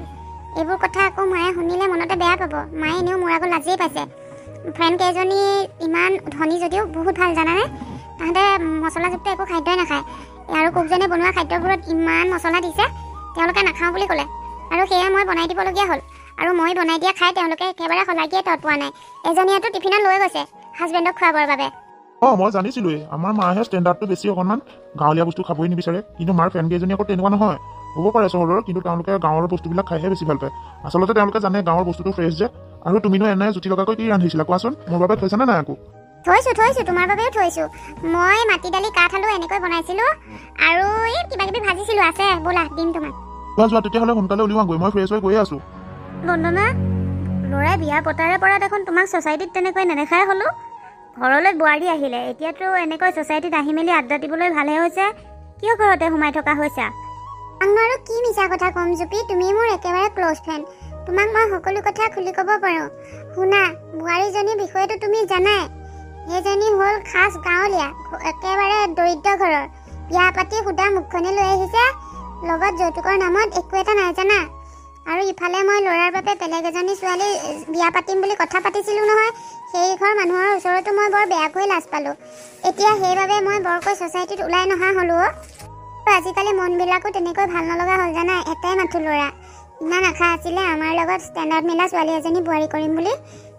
Speaker 2: এইবোৰ কথা আকৌ মায়ে শুনিলে মনতে বেয়া পাব মায়ে এনেও মোৰ আগত লাজেই পাইছে ফ্ৰেণ্ড কেইজনী ইমান ধনী যদিও বহুত ভাল জানানে তাহাঁতে মছলাযুক্ত একো খাদ্যই নাখায় আৰু কুকজনে বনোৱা খাদ্যবোৰত ইমান মছলা দিছে তেওঁলোকে নাখাওঁ বুলি ক'লে আৰু সেয়ে মই বনাই দিবলগীয়া হ'ল আৰু মই বনাই দিয়া খাই তেওঁলোকে একেবাৰে শলাগিয়ে তত পোৱা নাই এজনীয়েতো টিফিনত লৈ গৈছে হাজবেণ্ডক খুৱাবৰ বাবে
Speaker 1: মই জানিছিলোঁৱেই আমাৰ মাহে ষ্টেণ্ডাৰ্ডটো বেছি অকণমান গাঁৱলীয়া বস্তু খাবই নিবিচাৰে কিন্তু মাৰ ফ্ৰেণ্ড কেইজনী আকৌ তেনেকুৱা নহয় হ'ব পাৰে চহৰৰ কিন্তু তেওঁলোকে গাঁৱৰ বস্তুবিলাক খাইহে বেছি ভাল পায় আচলতে তেওঁলোকে জানে গাঁৱৰ বস্তুটো ফ্ৰেছ যে আৰু তুমিনো এনে জুতি লগাকৈ কি ৰান্ধিছিলা কোৱাচোন মোৰ বাবে থৈছানে নাই আকৌ
Speaker 2: থৈছোঁ তোমাৰ বাবেও থৈছোঁ মই মাটি দালি কাঠ আলু এনেকৈ বনাইছিলোঁ আৰু এই কিবা কিবি ভাজিছিলোঁ আছে ব'লা দিম তোমাক
Speaker 1: যোৱা তেতিয়াহ'লে সোনকালে উলিওৱাগৈ মই ফ্ৰেছ হৈ গৈয়ে আছোঁ
Speaker 3: বন্দনা ল'ৰাই বিয়া পতাৰে পৰা দেখোন তোমাক ছ'চাইটিত তেনেকৈ নেদেখাই হ'লো ঘৰলৈ বোৱাৰী আহিলে এতিয়াতো এনেকৈ ছ'চাইটিত আহি মেলি আড্ডা দিবলৈ ভালহে হৈছে কিয় ঘৰতে সোমাই থকা হৈছা
Speaker 2: আৰু কি মিছা কথা ক'ম জুপি তুমি মোৰ একেবাৰে ক্ল'জ ফ্ৰেণ্ড তোমাক মই সকলো কথা খুলি ক'ব পাৰোঁ শুনা বোৱাৰীজনীৰ বিষয়েতো তুমি জানাই সেইজনী হ'ল খাচ গাঁৱলীয়া একেবাৰে দৰিদ্ৰ ঘৰৰ বিয়া পাতি সুদা মুখখনে লৈ আহিছে লগত যৌতুকৰ নামত একো এটা নাই জানা আৰু ইফালে মই ল'ৰাৰ বাবে বেলেগ এজনী ছোৱালী বিয়া পাতিম বুলি কথা পাতিছিলোঁ নহয় সেই ঘৰ মানুহৰ ওচৰতো মই বৰ বেয়াকৈ লাজ পালোঁ এতিয়া সেইবাবে মই বৰকৈ ছ'চাইটিত ওলাই নহা হ'লোঁ আজিকালি মনবিলাকো তেনেকৈ ভাল নলগা হ'ল জানা এটাই মাথো ল'ৰা ইমান আশা আছিলে আমাৰ লগত ষ্টেণ্ডাৰ্ড মিলা ছোৱালী এজনী বোৱাৰী কৰিম বুলি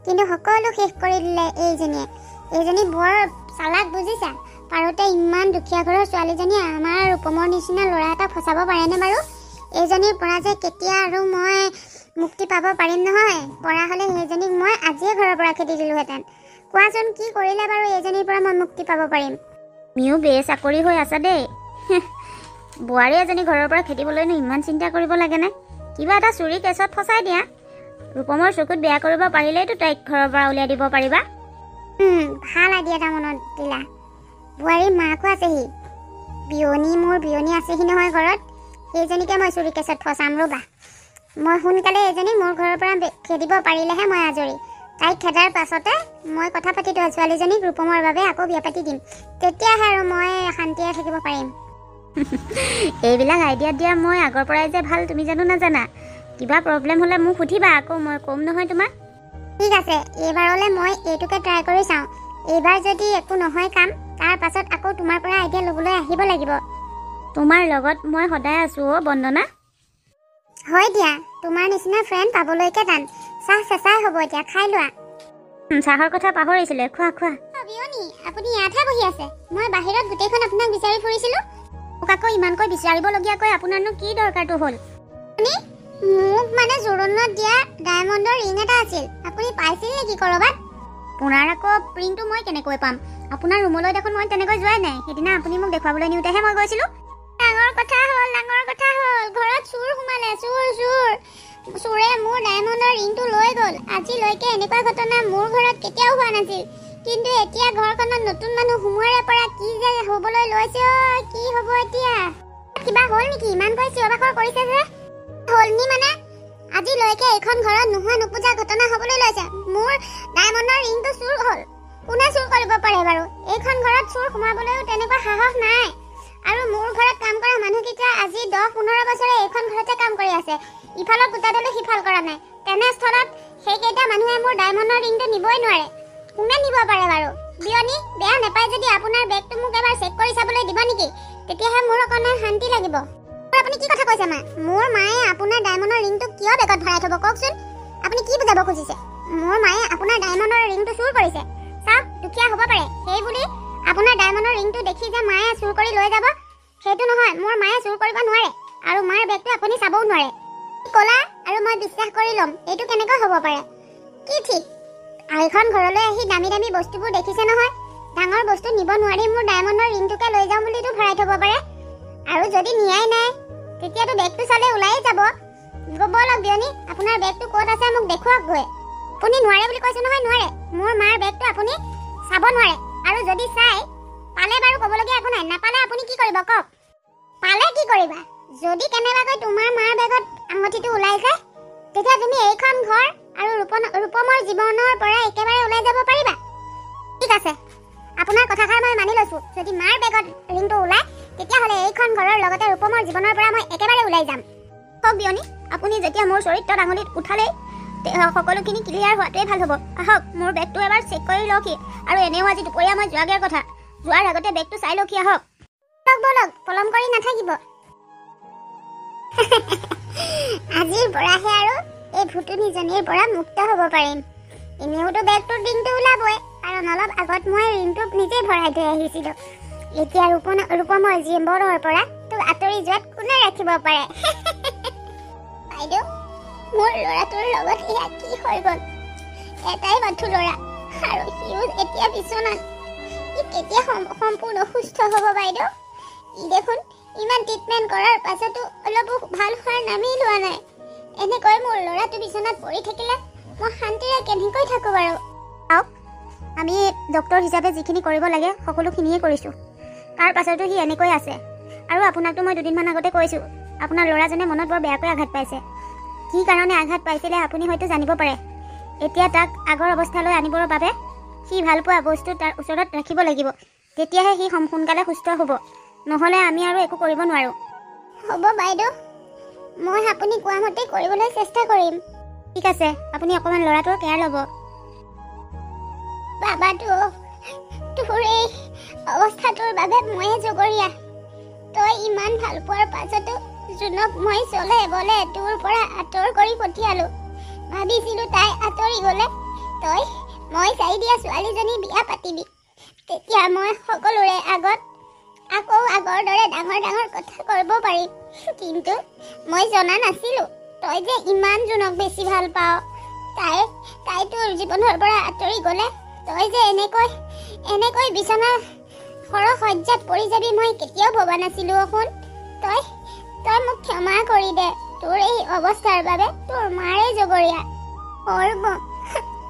Speaker 2: কিন্তু সকলো শেষ কৰি দিলে এইজনী বৰ চালাক বুজিছা পাৰোঁতে ইমান দুখীয়া ঘৰৰ ছোৱালীজনীয়ে আমাৰ ৰূপমৰ নিচিনা ল'ৰা এটাক ফচাব পাৰেনে বাৰু এইজনীৰ পৰা যে কেতিয়া আৰু মই মুক্তি পাব পাৰিম নহয় পৰা হ'লে সেইজনীক মই আজিয়ে ঘৰৰ পৰা খেদি দিলোঁহেঁতেন কোৱাচোন কি কৰিলে বাৰু এইজনীৰ পৰা মই মুক্তি পাব পাৰিম
Speaker 3: তুমিও বেচাকৰি হৈ আছা দেই বোৱাৰী এজনী ঘৰৰ পৰা খেদিবলৈনো ইমান চিন্তা কৰিব লাগেনে কিবা এটা চুৰি কেছত ফচাই দিয়া ৰূপমৰ চকুত বেয়া কৰিব পাৰিলেইতো তাইক ঘৰৰ পৰা উলিয়াই দিব পাৰিবা
Speaker 2: ভাল আইডিয়া এটা মনত দিলা বোৱাৰীৰ মাকো আছেহি মোৰ বিয়নী আছেহি নহয় ঘৰত সেইজনীকে মই চুৰি কেছত ফচাম ৰ'বা মই সোনকালে এজনীক মোৰ ঘৰৰ পৰা খেদিব পাৰিলেহে মই আজৰি তাইক খেদাৰ পাছতে মই কথা পাতি থোৱা ছোৱালীজনীক ৰূপমৰ বাবে আকৌ বিয়া পাতি দিম তেতিয়াহে আৰু মই শান্তিৰে থাকিব পাৰিম
Speaker 3: এইবিলাক আইডিয়া দিয়া মই আগৰ পৰাই যে ভাল তুমি জানো নাজানা কিবা প্ৰব্লেম হ'লে মোক সুধিবা আকৌ মই ক'ম নহয় তোমাক
Speaker 2: ঠিক আছে এইবাৰলৈ মই এইটোকে ট্ৰাই কৰি চাওঁ এইবাৰ যদি একো নহয় কাম তাৰ পাছত আকৌ তোমাৰ পৰা আইডিয়া ল'বলৈ আহিব লাগিব
Speaker 3: তোমাৰ লগত মই সদায় আছোঁ অ' বন্দনা
Speaker 2: হয় দিয়া তোমাৰ নিচিনা ফ্ৰেণ্ড পাবলৈকে টান চাহ চেঁচাই হ'ব এতিয়া খাই লোৱা
Speaker 3: চাহৰ কথা পাহৰিছিলে খোৱা
Speaker 2: বিয়নী আপুনি ইয়াতহে বহি আছে মই বাহিৰত গোটেইখন আপোনাক বিচাৰি ফুৰিছিলোঁ
Speaker 3: মোক আকৌ ইমানকৈ বিচাৰিবলগীয়াকৈ আপোনাৰনো কি দৰকাৰটো হ'ল
Speaker 2: মোক মানে জোৰোণত দিয়া ডায়মণ্ডৰ ৰিং এটা আছিল আপুনি পাইছিল নেকি ক'ৰবাত
Speaker 3: আপোনাৰ আকৌ ৰিংটো মই কেনেকৈ পাম আপোনাৰ ৰুমলৈ দেখোন মই তেনেকৈ যোৱাই নাই সেইদিনা আপুনি মোক দেখুৱাবলৈ নিওঁতেহে মই গৈছিলোঁ
Speaker 2: ডাঙৰ কথা হ'ল ঘৰত চোৰ সোমালে চোৰে মোৰ ডায়মণ্ডৰ ৰিংটো লৈ গ'ল আজিলৈকে এনেকুৱা ঘটনা মোৰ ঘৰত কেতিয়াও হোৱা নাছিল কিন্তু এতিয়া ঘৰখনত নতুন মানুহ সোমোৱাৰে পৰা কি যে হ'বলৈ লৈছে কি হ'ব এতিয়া কিবা হ'ল নেকি ইমানকৈ চিঞৰ বাখৰ কৰিছে যে হ'লনি মানে আজিলৈকে এইখন ঘৰত নোহোৱা নোপোজা ঘটনা হ'বলৈ লৈছে মোৰ ডায়মণ্ডৰ ৰিংটো চুৰ হ'ল কোনে চুৰ কৰিব পাৰে বাৰু এইখন ঘৰত চুৰ সোমাবলৈও তেনেকুৱা সাহস নাই আৰু মোৰ ঘৰত কাম কৰা মানুহকেইটা আজি 10-15 বছৰে এইখন ঘৰতে কাম কৰি আছে ইফালৰ গোটাডালে সিফাল কৰা নাই তেনেস্থলত সেইকেইটা মানুহে মোৰ ডায়মণ্ডৰ ৰিংটো নিবই নোৱাৰে কোনে নিব পাৰে বাৰু বিয়নী বেয়া নাপায় যদি আপোনাৰ বেগটো মোক এবাৰ চেক কৰি চাবলৈ দিব নেকি তেতিয়াহে মোৰ অকণমান শান্তি লাগিব আপুনি কি কথা কৈছে মা? মোৰ মায়ে আপোনাৰ ডায়মণ্ডৰ ৰিংটো কিয় বেগত ভৰাই থব কওকচোন? আপুনি কি বুজাব খুজিছে? মোৰ মায়ে আপোনাৰ ডায়মণ্ডৰ ৰিংটো চুৰ কৰিছে। চাওক, দুখীয়া হ'ব পাৰে, সেই বুলি আপোনাৰ ডায়মণ্ডৰ ৰিংটো দেখি যে মায়ে চুৰ কৰি লৈ যাব সেইটো নহয়। মোৰ মায়ে চুৰ কৰিব নোৱাৰে, আৰু মাৰ বেগটো আপুনি চাবও নোৱাৰে। ক'লা আৰু মই বিশ্বাস কৰি ল'ম, এইটো কেনেকৈ হ'ব পাৰে? কি ঠিক, এইখন ঘৰলৈ আহি দামী দামী বস্তুবোৰ দেখিছে নহয়। ডাঙৰ বস্তু নিব নোৱাৰি মোৰ ডায়মণ্ডৰ ৰিংটোকে লৈ যাওঁ বুলিতো ভৰাই থব পাৰে। আৰু যদি নিয়াই নাই তেতিয়াতো বেগটো চালে ওলাই যাব। ব'লক বিয়নী, আপোনাৰ বেগটো ক'ত আছে মোক দেখুৱাওক গৈ। আপুনি নোৱাৰে বুলি কৈছে নহয়, নোৱাৰে। মোৰ মাৰ বেগটো আপুনি চাব নোৱাৰে, আৰু যদি চাই পালে বাৰু ক'বলগীয়া একো নাই। নাপালে আপুনি কি কৰিব কওক? পালে কি কৰিবা? যদি কেনেবাকৈ তোমাৰ মাৰ বেগত আঙঠিটো ওলাই যায় তেতিয়া তুমি এইখন ঘৰ আৰু ৰূপমৰ জীৱনৰ পৰা একেবাৰে ওলাই যাব পাৰিবা। ঠিক আছে, আপোনাৰ কথাষাৰ মই মানি লৈছো। যদি মাৰ বেগত ৰিংটো ওলাই তেতিয়াহ'লে এইখন ঘৰৰ লগতে ৰূপমৰ জীৱনৰ পৰা মই একেবাৰে ওলাই যাম। হওক বিয়নী, আপুনি যেতিয়া মোৰ চৰিত্ৰত আঙুলিত উঠালেই সকলোখিনি ক্লিয়াৰ হোৱাটোৱে ভাল হ'ব। আহক, মোৰ বেগটো এবাৰ চেক কৰি লওঁকি। আৰু এনেও আজি দুপৰীয়া মই যোৱাগৈৰ কথা, যোৱাৰ আগতে বেগটো চাই লওঁকি। আহক ব'লক, পলম কৰি নাথাকিব। আজিৰ পৰাহে আৰু এই ভুতুনিজনীৰ পৰা মুক্ত হ'ব পাৰিম। এনেওতো বেগটোৰ ৰিংটো ওলাবই, কাৰণ অলপ আগত মই ৰিংটো নিজে ভৰাই থৈ আহিছিলোঁ। এতিয়া ৰূপমৰ জীৱনৰ পৰা তোক আঁতৰি যোৱাত কোনে ৰাখিব পাৰে? বাইদেউ, মোৰ ল'ৰাটোৰ লগত এয়া কি হৈ গ'ল? এটাই মাথো ল'ৰা, আৰু সিও এতিয়া বিচনাত। ই কেতিয়া সম্পূৰ্ণ সুস্থ হ'ব বাইদেউ? ই দেখোন ইমান ট্ৰিটমেণ্ট কৰাৰ পাছতো অলপো ভাল হোৱাৰ নামেই লোৱা নাই। এনেকৈ মোৰ ল'ৰাটো বিচনাত পৰি থাকিলে মই শান্তিৰে কেনেকৈ থাকোঁ বাৰু?
Speaker 3: চাওক, আমি ডক্তৰ হিচাপে যিখিনি কৰিব লাগে সকলোখিনিয়ে কৰিছোঁ। তাৰ পাছতো সি এনেকৈ আছে। আৰু আপোনাকতো মই দুদিনমান আগতে কৈছোঁ, আপোনাৰ ল'ৰাজনে মনত বৰ বেয়াকৈ আঘাত পাইছে। কি কাৰণে আঘাত পাইছিলে আপুনি হয়তো জানিব পাৰে। এতিয়া তাক আগৰ অৱস্থালৈ আনিবৰ বাবে সি ভালপোৱা বস্তু তাৰ ওচৰত ৰাখিব লাগিব। তেতিয়াহে সি সোনকালে সুস্থ হ'ব, নহ'লে আমি আৰু একো কৰিব নোৱাৰোঁ।
Speaker 2: হ'ব বাইদেউ, মই আপুনি কোৱা মতে কৰিবলৈ চেষ্টা কৰিম।
Speaker 3: ঠিক আছে, আপুনি অকণমান ল'ৰাটোৰ কেয়াৰ ল'ব।
Speaker 2: বাবাটো, তোৰ এই অৱস্থাটোৰ বাবে ময়ে জগৰীয়া। তই ইমান ভাল পোৱাৰ পাছতো জোনক মই চলে বলে তোৰ পৰা আঁতৰ কৰি পঠিয়ালোঁ। ভাবিছিলোঁ তাই আঁতৰি গ'লে তই মই চাই দিয়া ছোৱালীজনী বিয়া পাতিবি। তেতিয়া মই সকলোৰে আগত আকৌ আগৰ দৰে ডাঙৰ ডাঙৰ কথা কৰিব পাৰিম। কিন্তু মই জনা নাছিলোঁ তই যে ইমান জোনক বেছি ভাল পাৱ। তাই তোৰ জীৱনৰ পৰা আঁতৰি গ'লে তই যে এনেকৈ বিচনা সৰসজ্জাত পৰি যাবি মই কেতিয়াও ভবা নাছিলোঁ। শুন, তই মোক ক্ষমা কৰি দে তোৰ এই অৱস্থাৰ বাবে। তোৰ মাৰে জগৰীয়া।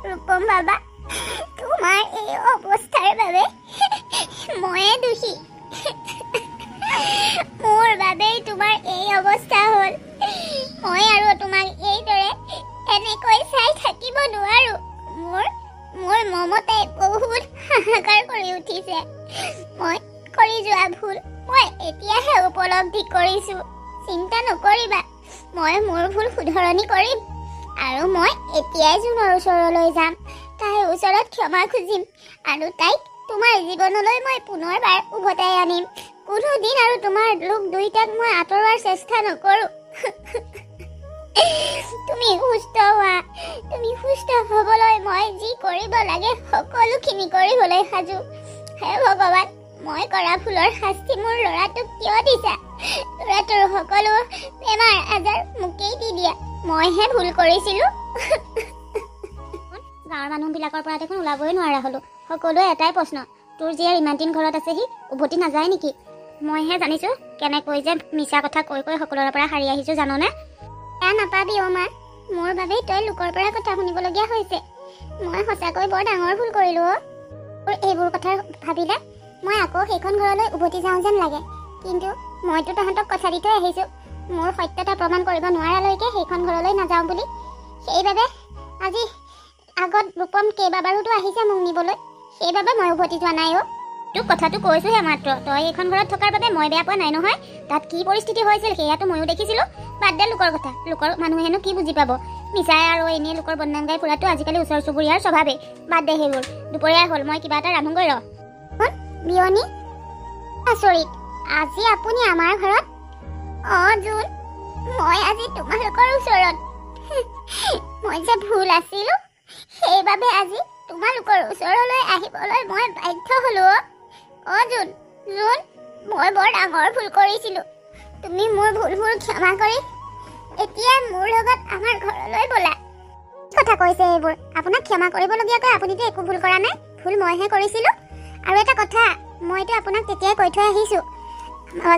Speaker 2: ৰূপম বাবা, তোমাৰ এই অৱস্থাৰ বাবে ময়ে দোষী। মোৰ বাবেই তোমাৰ এই অৱস্থা হ'ল। মই আৰু তোমাক এইদৰে এনেকৈ চাই থাকিব নোৱাৰো। মোৰ মমতাই বহুত হাহাকাৰ কৰি উঠিছে। মই কৰি যোৱা ভুল মই এতিয়াহে উপলব্ধি কৰিছোঁ। চিন্তা নকৰিবা, মই মোৰ ভুল শুধৰণি কৰিম। আৰু মই এতিয়াই জোনৰ ওচৰলৈ যাম, তাইৰ ওচৰত ক্ষমা খুজিম, আৰু তাইক তোমাৰ জীৱনলৈ মই পুনৰবাৰ উভতাই আনিম। কোনোদিন আৰু তোমাৰ লোক দুইটাক মই আঁতৰোৱাৰ চেষ্টা নকৰোঁ। তুমি সুস্থ হোৱা। তুমি সুস্থ হ'বলৈ মই যি কৰিব লাগে সকলোখিনি কৰিবলৈ সাজু। হে ভগৱান, মই কৰা ভুলৰ শাস্তি মোৰ ল'ৰাটোক কিয় দিছা? ল'ৰাটোৰ সকলো বেমাৰ আজাৰ মোকেই দি দিয়া। মইহে ভুল কৰিছিলোঁ।
Speaker 3: গাঁৱৰ মানুহবিলাকৰ পৰা দেখোন ওলাবই নোৱাৰা হ'লোঁ। সকলোৱে এটাই প্ৰশ্ন, তোৰ জীয়াৰ ইমান দিন ঘৰত আছে, সি উভতি নাযায় নেকি? মইহে জানিছোঁ কেনেকৈ যে মিছা কথা কৈ সকলোৰে পৰা হাৰি আহিছোঁ, জাননে?
Speaker 2: বেয়া নাপাবি অ' মা, মোৰ বাবেই তই লোকৰ পৰা কথা শুনিবলগীয়া হৈছে। মই সঁচাকৈ বৰ ডাঙৰ ভুল কৰিলোঁ অ'। মোৰ এইবোৰ কথা ভাবিলে মই আকৌ সেইখন ঘৰলৈ উভতি যাওঁ যেন লাগে। কিন্তু মইতো তাহাঁতক কথা দি থৈ আহিছোঁ, মোৰ সত্যতা প্ৰমাণ কৰিব নোৱাৰালৈকে সেইখন ঘৰলৈ নাযাওঁ বুলি। সেইবাবে আজি আগত ৰূপম কেইবাবাৰোতো আহিছে মোক নিবলৈ, সেইবাবে মই উভতি যোৱা নাই অ'।
Speaker 3: তোক কথাটো কৈছোঁহে মাত্ৰ, তই এইখন ঘৰত থকাৰ বাবে মই বেয়া পোৱা নাই নহয়। তাত কি পৰিস্থিতি হৈছিল সেয়াতো ময়ো দেখিছিলোঁ। বাদ দে লোকৰ কথা, লোকৰ মানুহেনো কি বুজি পাব? মিছাই আৰু এনেই লোকৰ বদনাম গাই ফুৰাটো আজিকালি ওচৰ চুবুৰীয়াৰ স্বভাৱেই। বাদ দে সেইবোৰ, দুপৰীয়াই হ'ল, মই কিবা এটা ৰান্ধোগৈ। বিয়নী, আচৰিত, আজি আপুনি আমাৰ ঘৰত?
Speaker 2: জোন মই আজি তোমালোকৰ ওচৰত মই যে ভুল আছিলো সেইবাবে আজি তোমালোকৰ ওচৰলৈ আহিবলৈ মই বাধ্য হলো জোন জোন মই বৰ ডাঙৰ ভুল কৰিছিলো তুমি মোৰ ভুলবোৰ ক্ষমা কৰি এতিয়া মোৰ লগত আমাৰ ঘৰলৈ বলা কথা কৈছে এইবোৰ আপোনাক ক্ষমা কৰিবলগীয়াকৈ আপুনিতো একো ভুল কৰা নাই ভুল মইহে কৰিছিলো আৰু এটা কথা মইতো আপোনাক তেতিয়াই কৈ থৈ আহিছো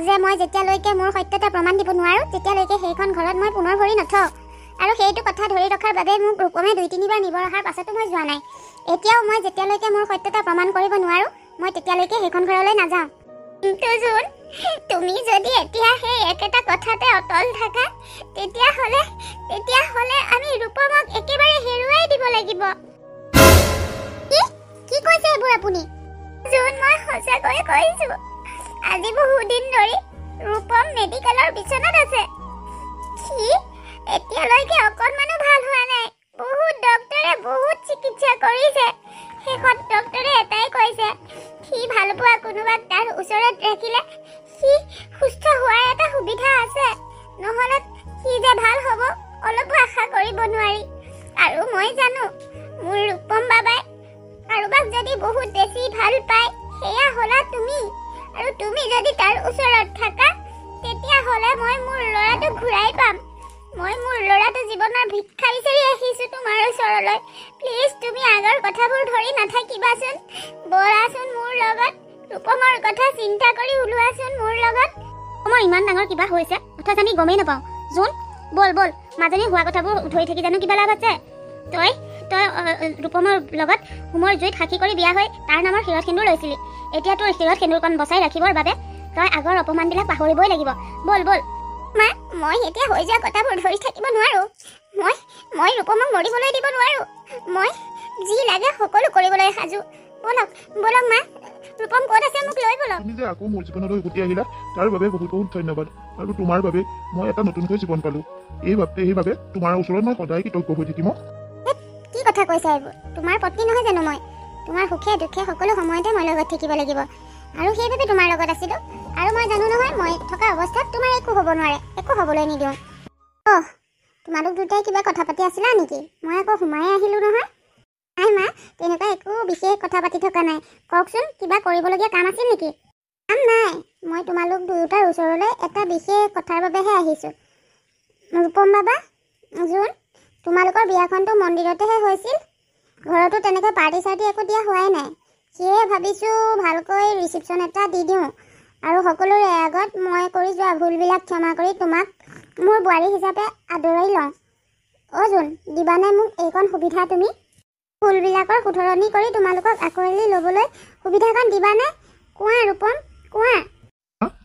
Speaker 2: যে মই যেতিয়ালৈকে মোৰ সত্যতা প্ৰমাণ দিব নোৱাৰো তেতিয়ালৈকে সেইখন ঘৰত মই পুনৰ ভৰি নথওঁ আৰু সেইটো কথা ধৰি ৰখাৰ বাবে মোক ৰূপমে 2-3বাৰ নিব ৰখাৰ পাছতো মই যোৱা নাই এতিয়াও মই যেতিয়ালৈকে মোৰ সত্যতা প্ৰমাণ কৰিব নোৱাৰো মই তেতিয়ালৈকে সেইখন ঘৰলৈ নাযাওঁ কিন্তু জোন তুমি যদি এতিয়া সেই একেটা কথাতে অটল থাকা তেতিয়াহ'লে আমি ৰূপমক একেবাৰে হেৰুৱাই দিব লাগিব কি কৈছে এইবোৰ আপুনি জোন মই সঁচাকৈ কৈছো আজি বহুদিন ধৰি ৰূপম মেডিকেলৰ বিচনাত আছে সি এতিয়ালৈকে অকণমানো ভাল হোৱা নাই বহুত ডক্টৰে বহুত চিকিৎসা কৰিছে শেষত ডক্টৰে এটাই কৈছে সি ভাল পোৱা কোনোবাক তাৰ ওচৰত ৰাখিলে সি সুস্থ হোৱাৰ এটা সুবিধা আছে নহ'লে সি যে ভাল হ'ব অলপো আশা কৰিব নোৱাৰি আৰু মই জানো মোৰ ৰূপম বাবাই কাৰোবাক যদি বহুত বেছি ভাল পায় সেয়া হ'লা তুমি আৰু তুমি যদি তাৰ ওচৰত থাকা তেতিয়াহ'লে মই মোৰ ল'ৰাটো ঘূৰাই পাম মই মোৰ ল'ৰাটো জীৱনৰ ভিক্ষা বিচাৰি আহিছো তোমাৰ ওচৰলৈ প্লিজ তুমি আগৰ কথাবোৰ ধৰি নাথাকিবাচোন বলাচোন মোৰ লগত ৰূপমৰ কথা চিন্তা কৰি ওলোৱাচোন মোৰ লগত
Speaker 3: মোৰ ইমান ডাঙৰ কিবা হৈছে অথচ আমি গমেই নাপাওঁ জোন বল মাজনী হোৱা কথাবোৰ ধৰি থাকি জানো কিবা লাভ আছে তই ৰূপমৰ লগত হোমৰ জুইত সাক্ষী কৰি বিয়া হৈ তাৰ নামৰ শিৰত সেন্দুৰ লৈছিলি এতিয়া তোৰ শিৰত সেন্দুৰকণ বচাই ৰাখিবৰ বাবে তই আগৰ অপমানবিলাক পাহৰিবই লাগিব বল
Speaker 2: মা মই এতিয়া হৈ যোৱা কথাবোৰ ধৰি থাকিব নোৱাৰো মই ৰূপমক মৰিবলৈ দিব নোৱাৰো মই যি লাগে সকলো কৰিবলৈ সাজু বলক মা ৰূপম ক'ত আছে মোক লৈ বলক
Speaker 1: তুমি যে আকৌ মোৰ জীৱনলৈ উভতি আহিলা তাৰ বাবে বহুত ধন্যবাদ আৰু তোমাৰ বাবে মই এটা নতুনকৈ জীৱন পালো এইবাবে তোমাৰ ওচৰত মই সদায় কৃতজ্ঞ হৈ থাকিম
Speaker 2: কি কথা কৈছা এইবোৰ তোমাৰ পত্নী নহয় জানো মই তোমাৰ সুখে দুখে সকলো সময়তে মই লগত থাকিব লাগিব আৰু সেইবাবে তোমাৰ লগত আছিলো আৰু মই জানো নহয় মই থকা অৱস্থাত তোমাৰ একো হ'ব নোৱাৰে একো হ'বলৈ নিদিওঁ তোমালোক দুটাই কিবা কথা পাতি আছিলা নেকি মই আকৌ সোমাই আহিলো নহয় নাই মা তেনেকুৱা একো বিশেষ কথা পাতি থকা নাই কওকচোন কিবা কৰিবলগীয়া কাম আছিল নেকি কাম নাই মই তোমালোক দুয়োটাৰ ওচৰলৈ এটা বিশেষ কথাৰ বাবেহে আহিছোঁ ৰূপম বাবা জোন তোমালোকৰ বিয়াখনটো মন্দিৰতেহে হৈছিল ঘৰতো তেনেকৈ পাৰ্টি চাৰ্টি একো দিয়া হোৱাই নাই সেয়ে ভাবিছোঁ ভালকৈ ৰিচিপশ্যন এটা দি দিওঁ আৰু সকলোৰে আগত মই কৰি যোৱা ভুলবিলাক ক্ষমা কৰি তোমাক মোৰ বোৱাৰী হিচাপে আদৰাই লওঁ জোন দিবানে মোক এইকণ সুবিধা তুমি ভুলবিলাকৰ শুধৰণি কৰি তোমালোকক আঁকোৱালি ল'বলৈ সুবিধাকণ দিবানে কোৱা ৰূপম কোৱা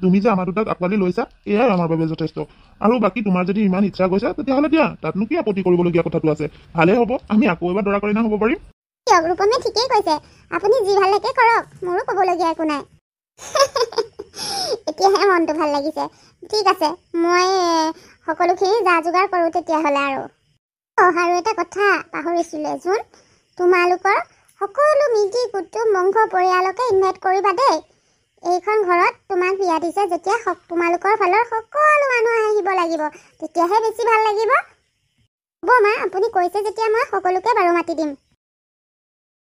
Speaker 1: তুমি যে আমাৰ দুটাক আঁকোৱালি লৈছা এয়াই আমাৰ বাবে যথেষ্ট আৰু বাকী তোমাৰ যদি ইমান ইচ্ছা গৈছে তেতিয়াহ'লে দিয়া তাতনো কি আপত্তি কৰিবলগীয়া কথাটো আছে ভালেই হ'ব আমি আকৌ এবাৰ দৰা কইনা হ'ব পাৰিম
Speaker 2: দিয়ক ৰূপমে ঠিকেই কৈছে আপুনি যি ভাল লাগে কৰক মোৰো ক'বলগীয়া একো নাই এতিয়াহে মনটো ভাল লাগিছে ঠিক আছে মই সকলোখিনি যা যোগাৰ কৰোঁ তেতিয়াহ'লে আৰু এটা কথা পাহৰিছিলোঁ জোন তোমালোকৰ সকলো মিতি কুটুম বংশ পৰিয়ালকে ইনভাইট কৰিবা দেই এইখন ঘৰত তোমাক বিয়া দিছে যেতিয়া তোমালোকৰ ফালৰ সকলো মানুহ আহিব লাগিব তেতিয়াহে বেছি ভাল লাগিব হ'ব মা আপুনি কৈছে যেতিয়া মই সকলোকে বাৰু মাতি দিম